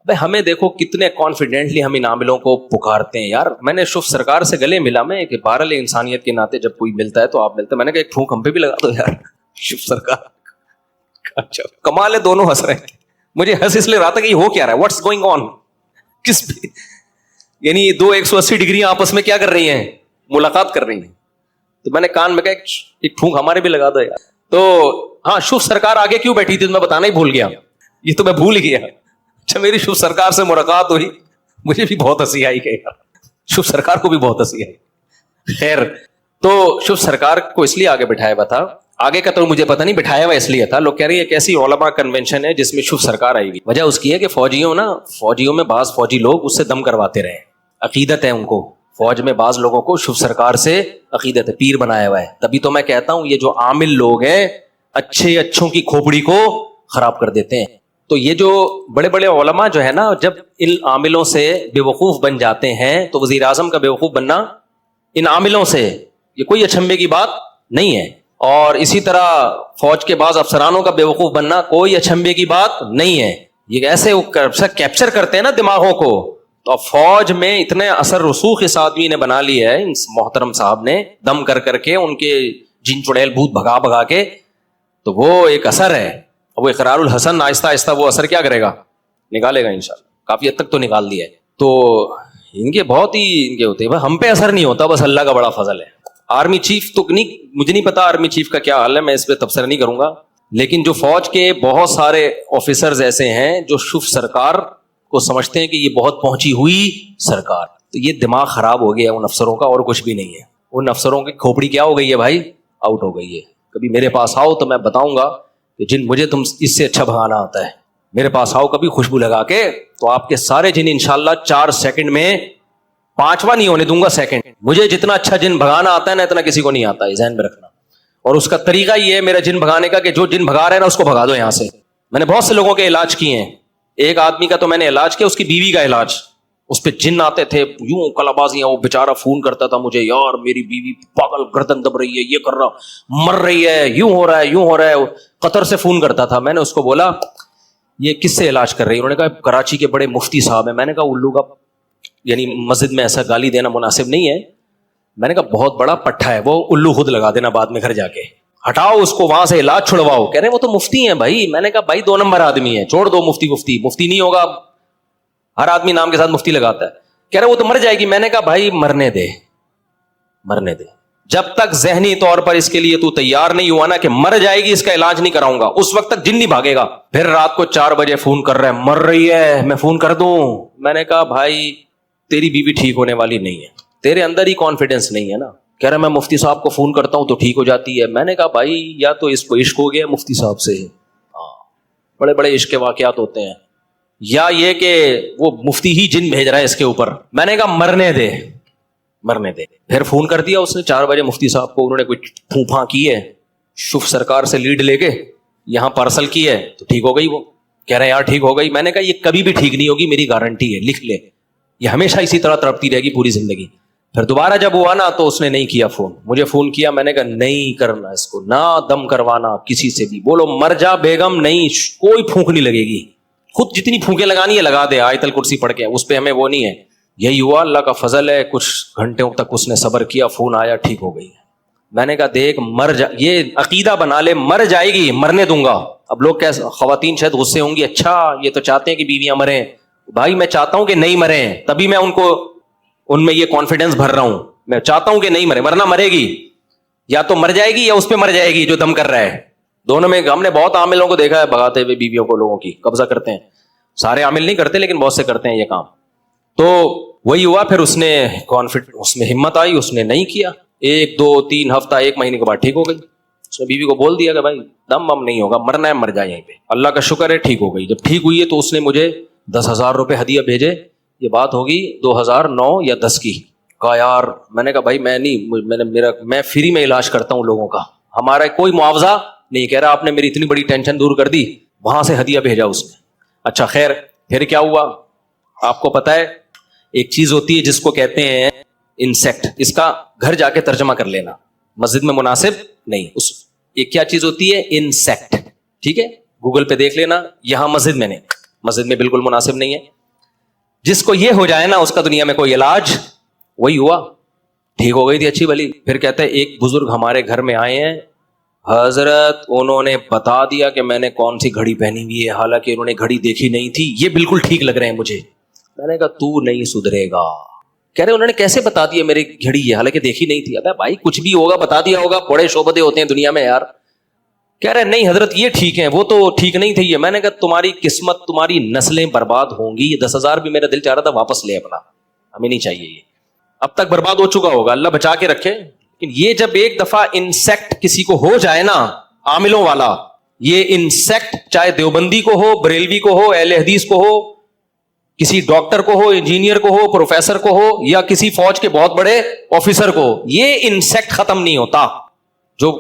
بھائی ہمیں دیکھو کتنے کانفیڈنٹلی ہم ان عاملوں کو پکارتے ہیں یار. میں نے شوف سرکار سے گلے ملا میں کہ بہرحال انسانیت کے ناطے جب کوئی ملتا ہے تو آپ ملتے ہیں. میں نے کہا ایک پھونک ہم پہ بھی لگا دو یار. شوف سرکار اچھا کمال ہے, دونوں ہنس رہے ہیں. مجھے ہنس اس لیے رہا تھا کہ یہ ہو کیا رہا ہے, واٹس گوئنگ آن, کس پہ یعنی 2 180 ڈگریاں آپس میں کیا کر رہی ہیں, ملاقات کر رہی ہیں. تو میں نے کان میں کہا ایک پھونک ہمارے بھی لگا دو یار. تو ہاں شوف سرکار آگے کیوں بیٹھی تھی تو میں بتانا ہی بھول گیا, یہ تو میں بھول گیا. اچھا میری شوف سرکار سے ملاقات ہوئی, مجھے بھی بہت ہنسی آئی کہ شوف سرکار کو بھی بہت ہنسی آئی. خیر تو شوف سرکار کو اس لیے آگے بٹھایا ہوا تھا, آگے کا تو مجھے پتہ نہیں, بٹھایا ہوا اس لیے تھا. لوگ کہہ رہے ہیں ایک ایسی علماء کنونشن ہے جس میں شوف سرکار آئے گی. وجہ اس کی ہے کہ فوجیوں میں بعض فوجی لوگ اس سے دم کرواتے رہے, عقیدت ہے ان کو. فوج میں بعض لوگوں کو شوف سرکار سے عقیدت ہے, پیر بنایا ہوا ہے. تبھی تو میں کہتا ہوں یہ جو عامل لوگ ہیں اچھوں کی کھوپڑی کو خراب کر دیتے ہیں. تو یہ جو بڑے بڑے علماء جو ہے نا, جب ان عاملوں سے بے وقوف بن جاتے ہیں تو وزیر اعظم کا بے وقوف بننا ان عاملوں سے یہ کوئی اچھمبے کی بات نہیں ہے. اور اسی طرح فوج کے بعض افسرانوں کا بے وقوف بننا کوئی اچھمبے کی بات نہیں ہے. یہ ایسے کیپچر کرتے ہیں نا دماغوں کو. تو فوج میں اتنے اثر رسوخ اس آدمی نے بنا لی ہے, اس محترم صاحب نے, دم کر کے ان کے جن چڑیل بھوت بھگا کے, تو وہ ایک اثر ہے. وہ اقرار الحسن آہستہ آہستہ وہ اثر کیا کرے گا, نکالے گا انشاءاللہ. کافی حد تک تو نکال دیا ہے. تو ان کے بہت ہی ان کے ہوتے ہیں, ہم پہ اثر نہیں ہوتا, بس اللہ کا بڑا فضل ہے. آرمی چیف تو نہیں, مجھے نہیں پتا آرمی چیف کا کیا حال ہے, میں اس پہ تبصرہ نہیں کروں گا. لیکن جو فوج کے بہت سارے آفیسرز ایسے ہیں جو شوف سرکار کو سمجھتے ہیں کہ یہ بہت پہنچی ہوئی سرکار. تو یہ دماغ خراب ہو گیا ان افسروں کا, اور کچھ بھی نہیں ہے. ان افسروں کی کھوپڑی کیا ہو گئی ہے بھائی, آؤٹ ہو گئی ہے. کبھی میرے پاس آؤ تو میں بتاؤں گا کہ مجھے تم اس سے اچھا بھگانا آتا ہے. میرے پاس آؤ کبھی خوشبو لگا کے, تو آپ کے سارے جن انشاءاللہ 4 سیکنڈ میں 5واں نہیں ہونے دوں گا سیکنڈ. مجھے جتنا اچھا جن بھگانا آتا ہے نا, اتنا کسی کو نہیں آتا ہے, ذہن میں رکھنا. اور اس کا طریقہ یہ ہے میرا جن بھگانے کا کہ جو جن بھگا رہے ہیں نا اس کو بھگا دو یہاں سے. میں نے بہت سے لوگوں کے علاج کیے ہیں. ایک آدمی کا تو میں نے علاج کیا, اس کی بیوی کا علاج. اس پہ جن آتے تھے یوں کلابازیاں, وہ بیچارہ فون کرتا تھا مجھے, یار میری بیوی پاگل گردن دب رہی ہے, یہ کر رہا, مر رہی ہے, یوں ہو رہا ہے. قطر سے فون کرتا تھا. میں نے اس کو بولا یہ کس سے علاج کر رہی ہے؟ انہوں نے کہا کراچی کے بڑے مفتی صاحب ہیں. میں نے کہا الو کا یعنی مسجد میں ایسا گالی دینا مناسب نہیں ہے. میں نے کہا بہت بڑا پٹھا ہے وہ, الو خود لگا دینا بعد میں گھر جا کے, ہٹاؤ اس کو وہاں سے, علاج چھڑواؤ. کہہ رہے وہ تو مفتی ہیں بھائی. میں نے کہا بھائی 2 نمبر آدمی ہے, چھوڑ دو مفتی نہیں ہوگا. ہر آدمی نام کے ساتھ مفتی لگاتا ہے. کہہ رہے وہ تو مر جائے گی. میں نے کہا بھائی مرنے دے. جب تک ذہنی طور پر اس کے لیے تو تیار نہیں ہوا نا کہ مر جائے گی, اس کا علاج نہیں کراؤں گا, اس وقت تک جن نہیں بھاگے گا. پھر رات کو 4 بجے فون کر رہا ہے, مر رہی ہے, میں فون کر دوں. میں نے کہا بھائی تیری بیوی ٹھیک ہونے والی نہیں ہے, تیرے اندر ہی کانفیڈنس نہیں ہے نا. کہہ رہا میں مفتی صاحب کو فون کرتا ہوں تو ٹھیک ہو جاتی ہے. میں نے کہا بھائی یا تو اس کو عشق ہو گیا مفتی صاحب سے, بڑے بڑے عشق کے واقعات ہوتے ہیں, یا یہ کہ وہ مفتی ہی جن بھیج رہا ہے اس کے اوپر. میں نے کہا مرنے دے. پھر فون کر دیا اس نے 4 بجے مفتی صاحب کو. انہوں نے کوئی پھوپھاں کی ہے, شوف سرکار سے لیڈ لے کے یہاں پارسل کی ہے تو ٹھیک ہو گئی. وہ کہہ رہے یار ٹھیک ہو گئی. میں نے کہا یہ کبھی بھی ٹھیک نہیں ہوگی, میری گارنٹی ہے, لکھ لے, یہ ہمیشہ اسی طرح تڑپتی رہے گی پوری زندگی. پھر دوبارہ جب ہوا نا تو اس نے نہیں کیا فون, مجھے فون کیا. میں نے کہا نہیں کرنا اس کو, نہ دم کروانا کسی سے بھی. بولو مر جا بیگم, نہیں کوئی پھونک نہیں لگے گی, خود جتنی پھونکیں لگانی ہے لگا دے آیت الکرسی پڑھ کے, اس پہ ہمیں وہ نہیں ہے. یہی ہوا, اللہ کا فضل ہے, کچھ گھنٹوں تک اس نے صبر کیا, فون آیا, ٹھیک ہو گئی. میں نے کہا دیکھ یہ عقیدہ بنا لے, مر جائے گی, مرنے دوں گا. اب لوگ خواتین شاید غصے ہوں گی, اچھا یہ تو چاہتے ہیں کہ بیویاں مریں. بھائی میں چاہتا ہوں کہ نہیں مریں, تبھی میں ان میں یہ کانفیڈنس بھر رہا ہوں. میں چاہتا ہوں کہ نہیں مرے, ورنہ مرے گی, یا تو مر جائے گی یا اس پہ مر جائے گی جو دم کر رہا ہے. دونوں میں ہم نے بہت عاملوں کو دیکھا ہے بھگاتے ہوئے بیویوں کو, لوگوں کی قبضہ کرتے ہیں. سارے عامل نہیں کرتے لیکن بہت سے کرتے ہیں یہ کام. تو وہی ہوا, پھر اس میں ہمت آئی, اس نے نہیں کیا. 1 2 3 ہفتہ 1 مہینے کے بعد ٹھیک ہو گئی. اس نے بیوی کو بول دیا کہ بھائی دم نہیں ہوگا, مرنا ہے مر جائے یہیں پہ. اللہ کا شکر ہے ٹھیک ہو گئی. جب ٹھیک ہوئی ہے تو اس نے مجھے 10,000 روپے ہدیہ بھیجے. یہ بات ہوگی 2009 یا 10 کی. کہا یار, میں نے کہا بھائی میں فری میں علاج کرتا ہوں لوگوں کا, ہمارا کوئی معاوضہ نہیں. کہہ رہا آپ نے میری اتنی بڑی ٹینشن دور کر دی. وہاں سے ہدیہ بھیجا اس نے. اچھا خیر, پھر کیا ہوا آپ کو پتا ہے, ایک چیز ہوتی ہے جس کو کہتے ہیں انسیکٹ. اس کا گھر جا کے ترجمہ کر لینا, مسجد میں مناسب نہیں. یہ کیا چیز ہوتی ہے؟ انسیکٹ. ٹھیک ہے, گوگل پہ دیکھ لینا. یہاں مسجد میں نہیں, مسجد میں بالکل مناسب نہیں ہے. جس کو یہ ہو جائے نا اس کا دنیا میں کوئی علاج، وہی ہوا، ٹھیک ہو گئی تھی اچھی بھلی. پھر کہتے ہیں ایک بزرگ ہمارے گھر میں آئے ہیں حضرت، انہوں نے بتا دیا کہ میں نے کون سی گھڑی پہنی ہوئی ہے، حالانکہ انہوں نے گھڑی دیکھی نہیں تھی، یہ بالکل ٹھیک لگ رہے ہیں مجھے. میں نے کہا تو نہیں سدھرے گا. کہہ رہے انہوں نے کیسے بتا دیا میری گھڑی ہے حالانکہ دیکھی نہیں تھی. ابے بھائی کچھ بھی ہوگا بتا دیا ہوگا، بڑے شعبدے ہوتے ہیں دنیا میں یار. کہہ رہے نہیں حضرت یہ ٹھیک ہے، وہ تو ٹھیک نہیں تھی یہ. میں نے کہا تمہاری قسمت، تمہاری نسلیں برباد ہوں گی. یہ 10,000 بھی میرا دل چاہ رہا تھا واپس لے اپنا، ہمیں نہیں چاہیے یہ، اب تک برباد ہو چکا ہوگا، اللہ بچا کے رکھے. لیکن یہ جب ایک دفعہ انسیکٹ کسی کو ہو جائے نا، عاملوں والا، یہ انسیکٹ چاہے دیوبندی کو ہو، بریلوی کو ہو، اہل حدیث کو ہو، کسی ڈاکٹر کو ہو، انجینئر کو ہو، پروفیسر کو ہو، یا کسی فوج کے بہت بڑے آفیسر کو ہو، یہ انسیکٹ ختم نہیں ہوتا. جو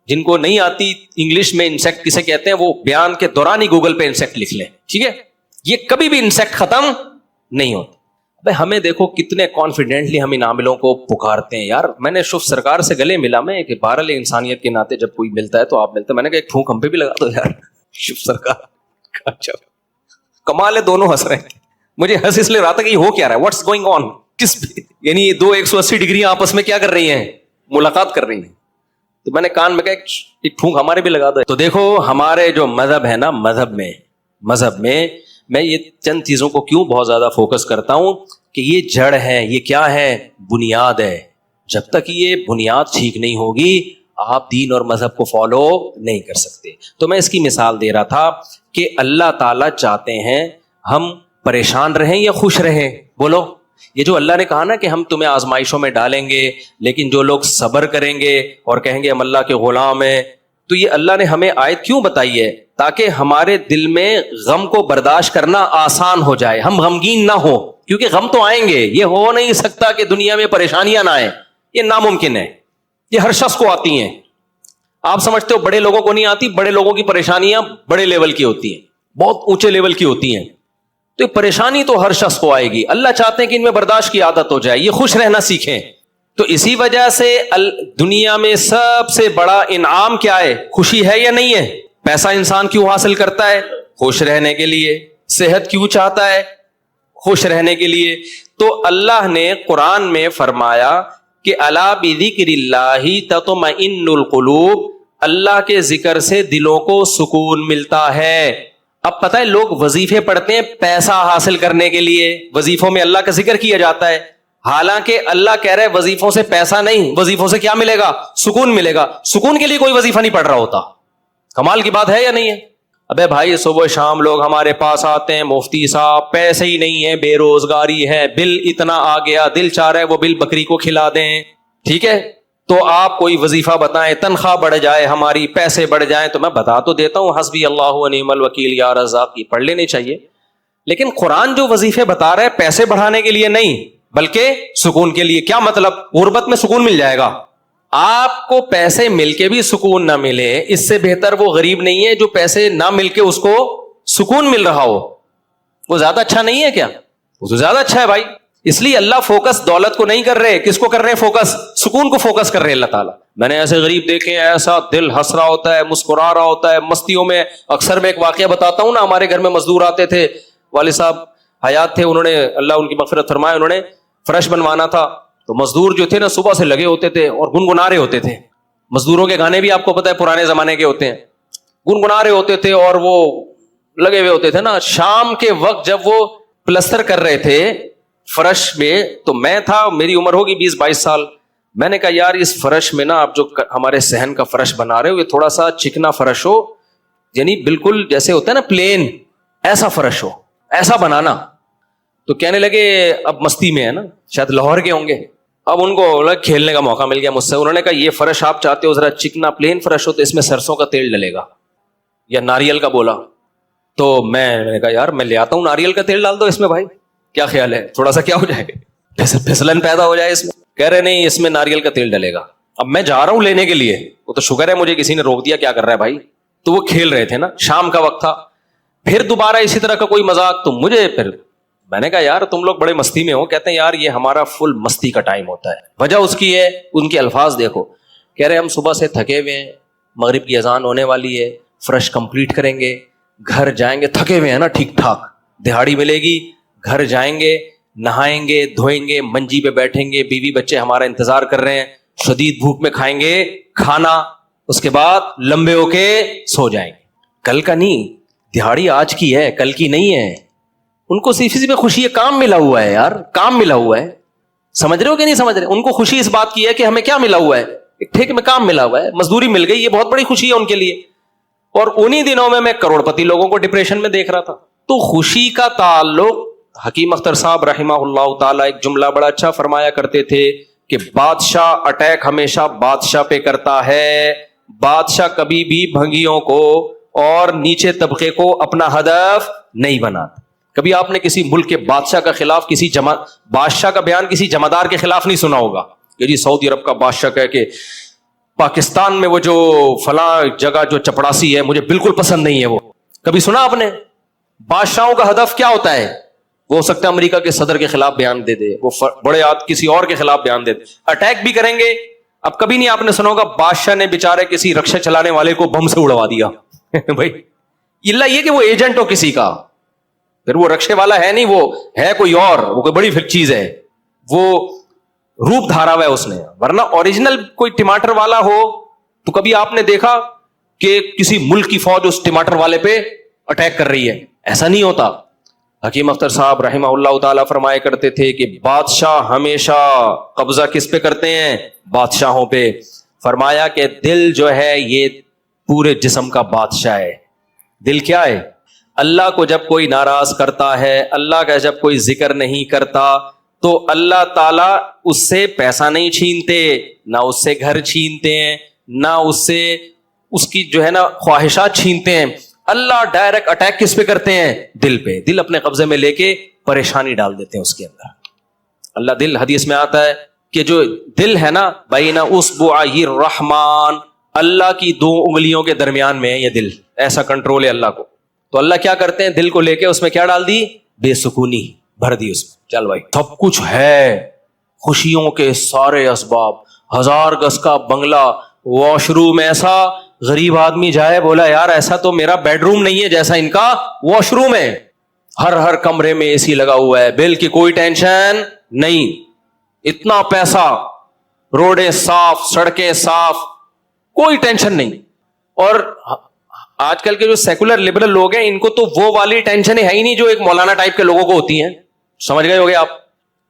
جن کو نہیں آتی انگلش میں انسیکٹ کسے کہتے ہیں، وہ بیان کے دوران ہی گوگل پہ انسیکٹ لکھ لیں، ٹھیک ہے. یہ کبھی بھی انسیکٹ ختم نہیں ہوتا. بھائی ہمیں دیکھو کتنے کانفیڈنٹلی ہم ان عاملوں کو پکارتے ہیں یار. میں نے شوف سرکار سے گلے ملا میں کہ بہرحال انسانیت کے ناطے جب کوئی ملتا ہے تو آپ ملتے ہیں. میں نے کہا ایک پھونک ہم پہ بھی لگا دو یار. شوف سرکار اچھا کمال ہے، دونوں ہنس رہے ہیں. مجھے ہنس اس لیے رہا تھا کہ یہ ہو کیا رہا ہے، واٹس گوئنگ آن، کس یعنی دو 180 ڈگری آپس میں کیا کر رہی ہیں، ملاقات کر رہی ہیں. تو میں نے کان میں کہا ایک پھونک ہمارے بھی لگا دو. تو دیکھو ہمارے جو مذہب ہے نا، مذہب میں میں یہ چند چیزوں کو کیوں بہت زیادہ فوکس کرتا ہوں کہ یہ جڑ ہے، یہ کیا ہے، بنیاد ہے. جب تک یہ بنیاد ٹھیک نہیں ہوگی آپ دین اور مذہب کو فالو نہیں کر سکتے. تو میں اس کی مثال دے رہا تھا کہ اللہ تعالیٰ چاہتے ہیں ہم پریشان رہیں یا خوش رہیں. بولو، یہ جو اللہ نے کہا نا کہ ہم تمہیں آزمائشوں میں ڈالیں گے لیکن جو لوگ صبر کریں گے اور کہیں گے ہم اللہ کے غلام ہیں، تو یہ اللہ نے ہمیں آیت کیوں بتائی ہے؟ تاکہ ہمارے دل میں غم کو برداشت کرنا آسان ہو جائے، ہم غمگین نہ ہو. کیونکہ غم تو آئیں گے، یہ ہو نہیں سکتا کہ دنیا میں پریشانیاں نہ آئیں، یہ ناممکن ہے. یہ ہر شخص کو آتی ہیں. آپ سمجھتے ہو بڑے لوگوں کو نہیں آتی؟ بڑے لوگوں کی پریشانیاں بڑے لیول کی ہوتی ہیں، بہت اونچے لیول کی ہوتی ہیں. تو یہ پریشانی تو ہر شخص کو آئے گی. اللہ چاہتے ہیں کہ ان میں برداشت کی عادت ہو جائے، یہ خوش رہنا سیکھیں. تو اسی وجہ سے دنیا میں سب سے بڑا انعام کیا ہے؟ خوشی ہے یا نہیں ہے؟ پیسہ انسان کیوں حاصل کرتا ہے؟ خوش رہنے کے لیے. صحت کیوں چاہتا ہے؟ خوش رہنے کے لیے. تو اللہ نے قرآن میں فرمایا کہ الا بذکر اللہ تطمئن القلوب، اللہ کے ذکر سے دلوں کو سکون ملتا ہے. اب پتہ ہے لوگ وظیفے پڑھتے ہیں پیسہ حاصل کرنے کے لیے، وظیفوں میں اللہ کا ذکر کیا جاتا ہے، حالانکہ اللہ کہہ رہے وظیفوں سے پیسہ نہیں، وظیفوں سے کیا ملے گا؟ سکون ملے گا. سکون کے لیے کوئی وظیفہ نہیں پڑھ رہا ہوتا. کمال کی بات ہے یا نہیں ہے؟ ابے بھائی صبح شام لوگ ہمارے پاس آتے ہیں، مفتی صاحب پیسے ہی نہیں ہے، بے روزگاری ہے، بل اتنا آ گیا، دل چاہ رہا ہے وہ بل بکری کو کھلا دیں. ٹھیک ہے، تو آپ کوئی وظیفہ بتائیں، تنخواہ بڑھ جائے ہماری، پیسے بڑھ جائیں. تو میں بتا تو دیتا ہوں حسبی اللہ و نعم الوکیل یا رزاق، کی پڑھ لینے چاہیے. لیکن قرآن جو وظیفے بتا رہا ہے پیسے بڑھانے کے لیے نہیں بلکہ سکون کے لیے. کیا مطلب؟ غربت میں سکون مل جائے گا. آپ کو پیسے مل کے بھی سکون نہ ملے، اس سے بہتر وہ غریب نہیں ہے جو پیسے نہ مل کے اس کو سکون مل رہا ہو. وہ زیادہ اچھا نہیں ہے کیا؟ وہ تو زیادہ اچھا ہے بھائی. اس لیے اللہ فوکس دولت کو نہیں کر رہے، کس کو کر رہے ہیں فوکس؟ سکون کو فوکس کر رہے اللہ تعالیٰ. میں نے ایسے غریب دیکھے ہیں، ایسا دل ہنس رہا ہوتا ہے، مسکرا رہا ہوتا ہے مستیوں میں. اکثر میں ایک واقعہ بتاتا ہوں نا، ہمارے گھر میں مزدور آتے تھے، والد صاحب حیات تھے، انہوں نے اللہ ان کی مغفرت فرمائے، انہوں نے فرش بنوانا تھا. تو مزدور جو تھے نا صبح سے لگے ہوتے تھے اور گنگنا رہے ہوتے تھے. مزدوروں کے گانے بھی آپ کو پتہ ہے پرانے زمانے کے ہوتے ہیں، گنگنا رہے ہوتے تھے اور وہ لگے ہوئے ہوتے تھے نا. شام کے وقت جب وہ پلستر کر رہے تھے فرش میں، تو میں تھا، میری عمر ہوگی 20-22 سال. میں نے کہا یار اس فرش میں نا آپ جو ہمارے صحن کا فرش بنا رہے ہو یہ تھوڑا سا چکنا فرش ہو، یعنی بالکل جیسے ہوتا ہے نا پلین، ایسا فرش ہو، ایسا بنانا. تو کہنے لگے، اب مستی میں ہے نا، شاید لاہور کے ہوں گے، اب ان کو کھیلنے کا موقع مل گیا مجھ سے. انہوں نے کہا یہ فرش آپ چاہتے ہو ذرا چکنا پلین فرش ہو تو اس میں سرسوں کا تیل ڈلے گا یا ناریل کا. بولا تو میں نے کہا یار میں لے آتا ہوں ناریل کا تیل ڈال دو اس میں بھائی، کیا خیال ہے؟ تھوڑا سا کیا ہو جائے گا، پھسلن پیدا ہو جائے اس میں. کہہ رہے نہیں اس میں ناریل کا تیل ڈلے گا. اب میں جا رہا ہوں لینے کے لیے، وہ تو شکر ہے مجھے کسی نے روک دیا، کیا کر رہا ہے بھائی. تو وہ کھیل رہے تھے نا، شام کا وقت تھا. پھر دوبارہ اسی طرح کا کوئی مذاق، تو مجھے پھر میں نے کہا یار تم لوگ بڑے مستی میں ہو. کہتے ہیں یار یہ ہمارا فل مستی کا ٹائم ہوتا ہے. وجہ اس کی ہے، ان کے الفاظ دیکھو. کہہ رہے ہم صبح سے تھکے ہوئے ہیں، مغرب کی اذان ہونے والی ہے، فرش کمپلیٹ کریں گے، گھر جائیں گے، تھکے ہوئے ہیں نا ٹھیک ٹھاک، دہاڑی ملے گی گھر جائیں گے, نہائیں گے, دھوئیں گے, منجی پہ بیٹھیں گے, بیوی بچے ہمارا انتظار کر رہے ہیں, شدید بھوک میں کھائیں گے کھانا, اس کے بعد لمبے ہو کے سو جائیں گے. کل کا نہیں, دہاڑی آج کی ہے, کل کی نہیں ہے. ان کو صرف اسی میں خوشی ہے, کام ملا ہوا ہے یار, کام ملا ہوا ہے. سمجھ رہے ہو کہ نہیں سمجھ رہے؟ ان کو خوشی اس بات کی ہے کہ ہمیں کیا ملا ہوا ہے, ایک ٹھیک میں کام ملا ہوا ہے, مزدوری مل گئی, یہ بہت بڑی خوشی ہے ان کے لیے. اور انہی دنوں میں کروڑ پتی لوگوں کو ڈپریشن میں دیکھ رہا تھا. تو خوشی کا تعلق, حکیم اختر صاحب رحمہ اللہ تعالی ایک جملہ بڑا اچھا فرمایا کرتے تھے کہ بادشاہ اٹیک ہمیشہ بادشاہ پہ کرتا ہے, بادشاہ کبھی بھی بھنگیوں کو اور نیچے طبقے کو اپنا ہدف نہیں بناتا. کبھی آپ نے کسی ملک کے بادشاہ کا خلاف کسی بادشاہ کا بیان کسی جمعدار کے خلاف نہیں سنا ہوگا کہ جی سعودی عرب کا بادشاہ کہے کہ پاکستان میں وہ جو فلاں جگہ جو چپڑاسی ہے مجھے بالکل پسند نہیں ہے. وہ کبھی سنا آپ نے؟ بادشاہوں کا ہدف کیا ہوتا ہے؟ وہ ہو سکتا ہے امریکہ کے صدر کے خلاف بیان دے دے, وہ بڑے کسی اور کے خلاف بیان دے دے, اٹیک بھی کریں گے. اب کبھی نہیں آپ نے سنا ہوگا بادشاہ نے بیچارے کسی رکشے چلانے والے کو بم سے اڑوا دیا بھائی اللہ یہ کہ وہ ایجنٹ ہو کسی کا, پھر وہ رکشے والا ہے نہیں, وہ ہے کوئی اور, وہ کوئی بڑی چیز ہے, وہ روپ دھارا ہوا ہے اس نے. ورنہ اوریجنل کوئی ٹماٹر والا ہو تو کبھی آپ نے دیکھا کہ کسی ملک کی فوج اس ٹماٹر والے پہ اٹیک کر رہی ہے؟ ایسا نہیں ہوتا. حکیم اختر صاحب رحمہ اللہ تعالیٰ فرمایا کرتے تھے کہ بادشاہ ہمیشہ قبضہ کس پہ کرتے ہیں؟ بادشاہوں پہ. فرمایا کہ دل جو ہے یہ پورے جسم کا بادشاہ ہے. دل کیا ہے؟ اللہ کو جب کوئی ناراض کرتا ہے, اللہ کا جب کوئی ذکر نہیں کرتا تو اللہ تعالیٰ اس سے پیسہ نہیں چھینتے, نہ اس سے گھر چھینتے ہیں, نہ اس سے اس کی جو ہے نا خواہشات چھینتے ہیں. اللہ ڈائریکٹ اٹیک کس پہ کرتے ہیں؟ دل پہ. دل اپنے قبضے میں لے کے پریشانی ڈال دیتے ہیں اس کے اندر. اللہ دل, حدیث میں آتا ہے کہ جو دل ہے نا بین اصبعی الرحمن, اللہ کی 2 انگلیوں کے درمیان میں ہے یہ دل, ایسا کنٹرول ہے اللہ کو. تو اللہ کیا کرتے ہیں؟ دل کو لے کے اس میں کیا ڈال دی؟ بے سکونی بھر دی اس میں. چل بھائی سب کچھ ہے, خوشیوں کے سارے اسباب, 1000 گز کا بنگلہ, واش روم ایسا, غریب آدمی جائے بولا یار ایسا تو میرا بیڈ روم نہیں ہے جیسا ان کا واش روم ہے. ہر کمرے میں اے سی لگا ہوا ہے, بل کی کوئی ٹینشن نہیں, اتنا پیسہ, روڈیں صاف, سڑکیں صاف, کوئی ٹینشن نہیں. اور آج کل کے جو سیکولر لبرل لوگ ہیں ان کو تو وہ والی ٹینشن ہے ہی نہیں جو ایک مولانا ٹائپ کے لوگوں کو ہوتی ہیں. سمجھ گئے ہوگے آپ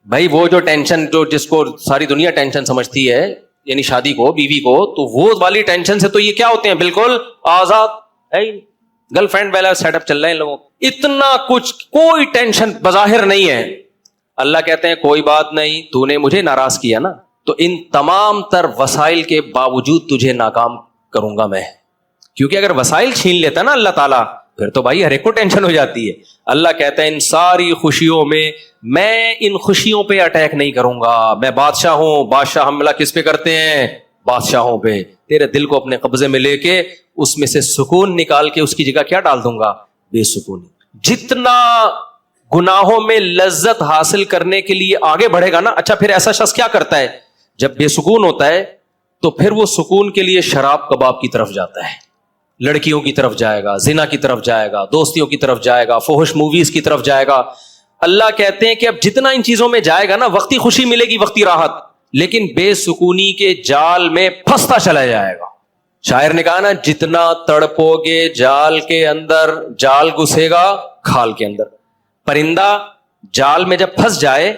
بھائی؟ وہ جو ٹینشن جو جس کو ساری دنیا ٹینشن سمجھتی ہے, یعنی شادی کو, بیوی کو, تو وہ والی ٹینشن سے تو یہ کیا ہوتے ہیں؟ بالکل آزاد ہے. گرل فرینڈ والا سیٹ اپ چل رہے ہیں لوگوں, اتنا کچھ, کوئی ٹینشن بظاہر نہیں ہے. اللہ کہتے ہیں کوئی بات نہیں, تو نے مجھے ناراض کیا نا, تو ان تمام تر وسائل کے باوجود تجھے ناکام کروں گا میں. کیونکہ اگر وسائل چھین لیتا نا اللہ تعالیٰ پھر تو بھائی ہر ایک کو ٹینشن ہو جاتی ہے. اللہ کہتا ہے ان ساری خوشیوں میں ان خوشیوں پہ اٹیک نہیں کروں گا, میں بادشاہ ہوں. بادشاہ حملہ کس پہ کرتے ہیں؟ بادشاہوں پہ. تیرے دل کو اپنے قبضے میں لے کے اس میں سے سکون نکال کے اس کی جگہ کیا ڈال دوں گا؟ بے سکونی. جتنا گناہوں میں لذت حاصل کرنے کے لیے آگے بڑھے گا نا, اچھا پھر ایسا شخص کیا کرتا ہے جب بے سکون ہوتا ہے تو پھر وہ سکون کے لیے شراب کباب کی طرف جاتا ہے, لڑکیوں کی طرف جائے گا, زنا کی طرف جائے گا, دوستیوں کی طرف جائے گا, فحش موویز کی طرف جائے گا. اللہ کہتے ہیں کہ اب جتنا ان چیزوں میں جائے گا نا وقتی خوشی ملے گی, وقتی راحت, لیکن بے سکونی کے جال میں پھنستا چلا جائے گا. شاعر نے کہا نا جتنا تڑپو گے جال کے اندر, جال گھسے گا کھال کے اندر. پرندہ جال میں جب پھنس جائے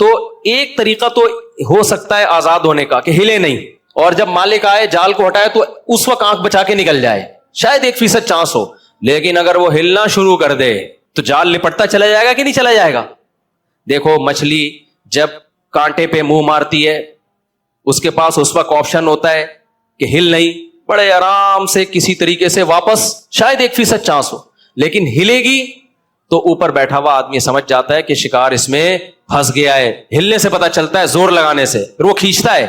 تو ایک طریقہ تو ہو سکتا ہے آزاد ہونے کا کہ ہلے نہیں, اور جب مالک آئے جال کو ہٹائے تو اس وقت آنکھ بچا کے نکل جائے, شاید 1% چانس ہو. لیکن اگر وہ ہلنا شروع کر دے تو جال لپٹتا چلا جائے گا کہ نہیں چلا جائے گا؟ دیکھو مچھلی جب کانٹے پہ منہ مارتی ہے اس کے پاس اس وقت آپشن ہوتا ہے کہ ہل نہیں, بڑے آرام سے کسی طریقے سے واپس, شاید 1% چانس ہو, لیکن ہلے گی تو اوپر بیٹھا ہوا آدمی سمجھ جاتا ہے کہ شکار اس میں پھنس گیا ہے. ہلنے سے پتا چلتا ہے, زور لگانے سے, پھر وہ کھینچتا ہے.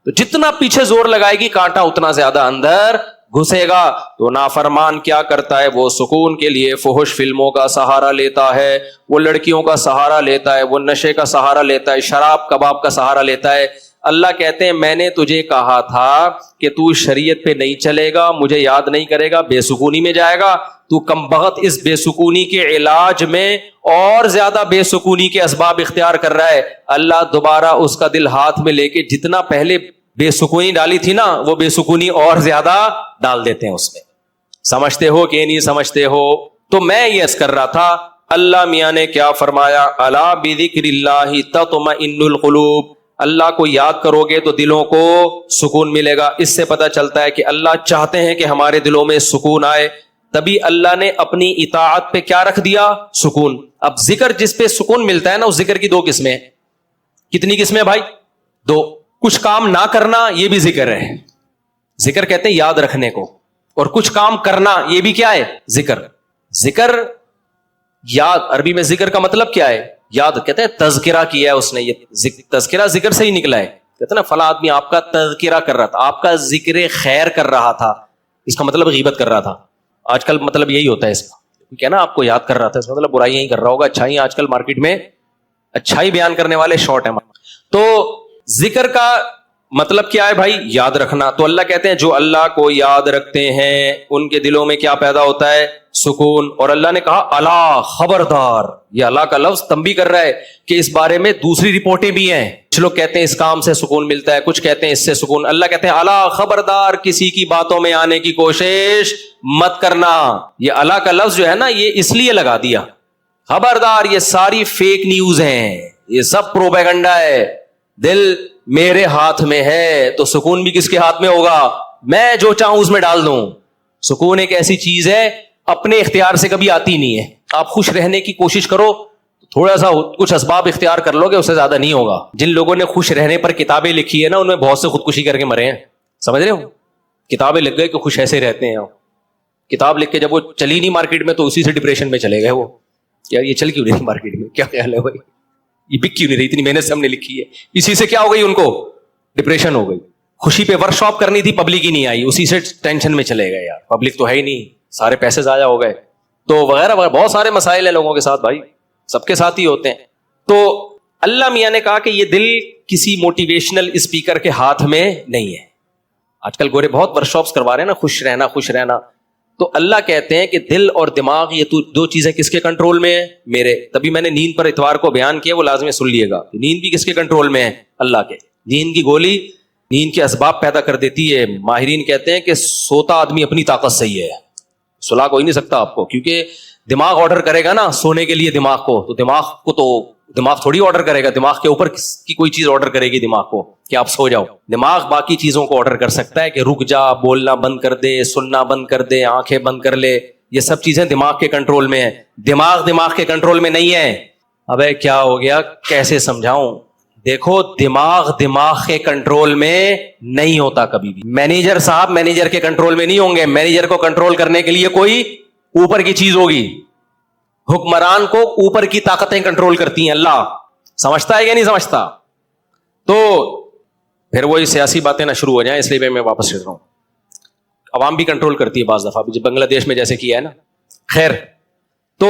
تو جتنا پیچھے زور لگائے گی کانٹا اتنا زیادہ اندر گھسے گا. تو نافرمان کیا کرتا ہے؟ وہ سکون کے لیے فحش فلموں کا سہارا لیتا ہے, وہ لڑکیوں کا سہارا لیتا ہے, وہ نشے کا سہارا لیتا ہے, شراب کباب کا سہارا لیتا ہے. اللہ کہتے ہیں میں نے تجھے کہا تھا کہ تو شریعت پہ نہیں چلے گا, مجھے یاد نہیں کرے گا, بے سکونی میں جائے گا. تو کم بخت اس بے سکونی کے علاج میں اور زیادہ بے سکونی کے اسباب اختیار کر رہا ہے. اللہ دوبارہ اس کا دل ہاتھ میں لے کے جتنا پہلے بے سکونی ڈالی تھی نا, وہ بے سکونی اور زیادہ ڈال دیتے ہیں اس میں. سمجھتے ہو کہ نہیں سمجھتے ہو؟ تو میں یہ عرض کر رہا تھا, اللہ میاں نے کیا فرمایا, الا بذکر اللہ تطمئن القلوب, اللہ کو یاد کرو گے تو دلوں کو سکون ملے گا. اس سے پتہ چلتا ہے کہ اللہ چاہتے ہیں کہ ہمارے دلوں میں سکون آئے, تبھی اللہ نے اپنی اطاعت پہ کیا رکھ دیا, سکون. اب ذکر جس پہ سکون ملتا ہے نا, اس ذکر کی دو قسمیں. کتنی قسمیں بھائی؟ دو. کچھ کام نہ کرنا یہ بھی ذکر ہے, ذکر کہتے ہیں یاد رکھنے کو, اور کچھ کام کرنا یہ بھی کیا ہے, ذکر. ذکر یاد, عربی میں ذکر کا مطلب کیا ہے, یاد. کہتے ہیں تذکرہ کیا ہے اس نے, یہ تذکرہ ذکر سے ہی نکلا ہے. کہتے ہیں نا فلاں آدمی آپ کا تذکرہ کر رہا تھا, آپ کا ذکر خیر کر رہا تھا, اس کا مطلب غیبت کر رہا تھا. آج کل مطلب یہی ہوتا ہے اس کا, کیا نا آپ کو یاد کر رہا تھا, اس کا مطلب برائیاں ہی کر رہا ہوگا. اچھائی آج کل مارکیٹ میں اچھائی بیان کرنے والے شارٹ ہیں. تو ذکر کا مطلب کیا ہے بھائی, یاد رکھنا. تو اللہ کہتے ہیں جو اللہ کو یاد رکھتے ہیں ان کے دلوں میں کیا پیدا ہوتا ہے, سکون. اور اللہ نے کہا الا, خبردار. یہ اللہ کا لفظ تنبیہ کر رہا ہے کہ اس بارے میں دوسری رپورٹیں بھی ہیں. کچھ لوگ کہتے ہیں اس کام سے سکون ملتا ہے, کچھ کہتے ہیں اس سے سکون. اللہ کہتے ہیں الا, خبردار, کسی کی باتوں میں آنے کی کوشش مت کرنا. یہ اللہ کا لفظ جو ہے نا, یہ اس لیے لگا دیا, خبردار, یہ ساری فیک نیوز ہیں, یہ سب پروپیگنڈا ہے. دل میرے ہاتھ میں ہے تو سکون بھی کس کے ہاتھ میں ہوگا, میں جو چاہوں اس میں ڈال دوں. سکون ایک ایسی چیز ہے اپنے اختیار سے کبھی آتی نہیں ہے. آپ خوش رہنے کی کوشش کرو, تھوڑا سا کچھ اسباب اختیار کر لو گے, اس سے زیادہ نہیں ہوگا. جن لوگوں نے خوش رہنے پر کتابیں لکھی ہے نا, ان میں بہت سے خودکشی کر کے مرے ہیں. سمجھ رہے ہو, کتابیں لکھ گئے کہ خوش ایسے رہتے ہیں. کتاب لکھ کے جب وہ چلی نہیں مارکیٹ میں تو اسی سے ڈپریشن میں چلے گئے. وہ یار یہ چل کیوں نہیں مارکیٹ میں, کیا خیال ہے بھائی, یہ بک کیوں نہیں رہی, اتنی محنت سے ہم نے لکھی ہے. اسی سے کیا ہو گئی, ان کو ڈپریشن ہو گئی. خوشی پہ ورک شاپ کرنی تھی, پبلک ہی نہیں آئی, اسی سے ٹینشن میں چلے گئے. یار پبلک تو ہے ہی نہیں, سارے پیسے ضائع ہو گئے. تو وغیرہ وغیرہ بہت سارے مسائل ہیں لوگوں کے ساتھ بھائی, سب کے ساتھ ہی ہوتے ہیں. تو اللہ میاں نے کہا کہ یہ دل کسی موٹیویشنل اسپیکر کے ہاتھ میں نہیں ہے. آج کل گورے بہت ورک شاپس کروا رہے ہیں نا, خوش رہنا خوش رہنا. تو اللہ کہتے ہیں کہ دل اور دماغ یہ دو چیزیں کس کے کنٹرول میں ہیں, میرے. تبھی میں نے نیند پر اتوار کو بیان کیا, وہ لازمی سن لیے گا. نیند بھی کس کے کنٹرول میں ہے, اللہ کے. نیند کی گولی نیند کے اسباب پیدا کر دیتی ہے. ماہرین کہتے ہیں کہ سوتا آدمی اپنی طاقت سے ہی ہے, سلا کوئی نہیں سکتا آپ کو, کیونکہ دماغ آرڈر کرے گا نا سونے کے لیے دماغ کو, تو دماغ تھوڑی آرڈر کرے گا, دماغ کے اوپر کی کوئی چیز آرڈر کرے گی دماغ کو کہ آپ سو جاؤ. دماغ باقی چیزوں کو آرڈر کر سکتا ہے کہ رک جا, بولنا بند کر دے, سننا بند کر دے, آنکھیں بند کر لے. یہ سب چیزیں دماغ کے کنٹرول میں ہیں. دماغ کے کنٹرول میں نہیں ہے. ابے کیا ہو گیا, کیسے سمجھاؤں؟ دیکھو دماغ کے کنٹرول میں نہیں ہوتا کبھی بھی. مینیجر صاحب مینیجر کے کنٹرول میں نہیں ہوں گے. مینیجر کو کنٹرول کرنے کے لیے کوئی اوپر کی چیز ہوگی. حکمران کو اوپر کی طاقتیں کنٹرول کرتی ہیں. اللہ سمجھتا ہے یا نہیں سمجھتا؟ تو پھر وہی سیاسی باتیں نہ شروع ہو جائیں, اس لیے میں واپس چل رہا ہوں. عوام بھی کنٹرول کرتی ہے بعض دفعہ, بنگلہ دیش میں جیسے کیا ہے نا. خیر, تو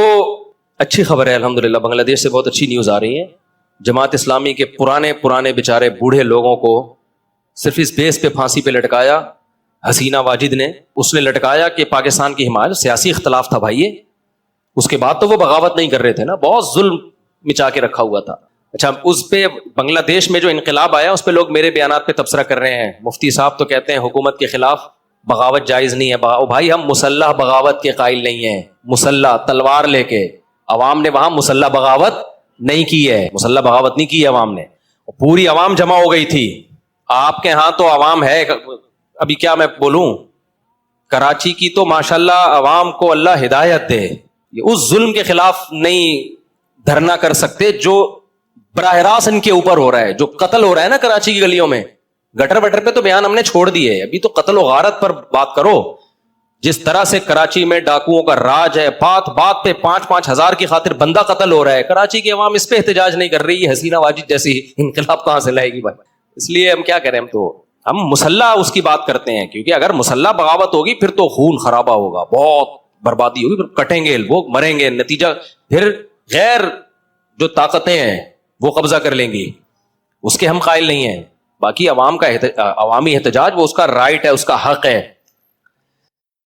اچھی خبر ہے الحمدللہ, بنگلہ دیش سے بہت اچھی نیوز آ رہی ہے. جماعت اسلامی کے پرانے بیچارے بوڑھے لوگوں کو صرف اس بیس پہ پھانسی پہ لٹکایا حسینہ واجد نے. اس نے لٹکایا کہ پاکستان کی حمایت, سیاسی اختلاف تھا بھائی یہ. اس کے بعد تو وہ بغاوت نہیں کر رہے تھے نا, بہت ظلم مچا کے رکھا ہوا تھا. اچھا, اس پہ بنگلہ دیش میں جو انقلاب آیا اس پہ لوگ میرے بیانات پہ تبصرہ کر رہے ہیں. مفتی صاحب تو کہتے ہیں حکومت کے خلاف بغاوت جائز نہیں ہے. بھائی ہم مسلح بغاوت کے قائل نہیں ہیں. مسلح تلوار لے کے, عوام نے وہاں مسلح بغاوت نہیں کی ہے, مسلح بغاوت نہیں کی ہے عوام نے. پوری عوام جمع ہو گئی تھی. آپ کے ہاں تو عوام ہے, ابھی کیا میں بولوں, کراچی کی تو ماشاءاللہ عوام کو اللہ ہدایت دے, یہ اس ظلم کے خلاف نہیں دھرنا کر سکتے جو براہ راست ان کے اوپر ہو رہا ہے. جو قتل ہو رہا ہے نا کراچی کی گلیوں میں, گٹر بٹر پہ تو بیان ہم نے چھوڑ دیے, ابھی تو قتل و غارت پر بات کرو. جس طرح سے کراچی میں ڈاکوؤں کا راج ہے, بات بات پہ 5-5 ہزار کی خاطر بندہ قتل ہو رہا ہے. کراچی کی عوام اس پہ احتجاج نہیں کر رہی. حسینہ واجد جیسی انقلاب کہاں سے لائے گی بھائی؟ اس لیے ہم کیا کریں, ہم مسلح اس کی بات کرتے ہیں, کیونکہ اگر مسلح بغاوت ہوگی پھر تو خون خرابہ ہوگا, بہت بربادی ہوگی, پھر کٹیں گے لوگ, مریں گے, نتیجہ پھر غیر جو طاقتیں ہیں وہ قبضہ کر لیں گی. اس کے ہم قائل نہیں ہیں. باقی عوام کا عوامی احتجاج وہ اس کا رائٹ ہے, اس کا حق ہے.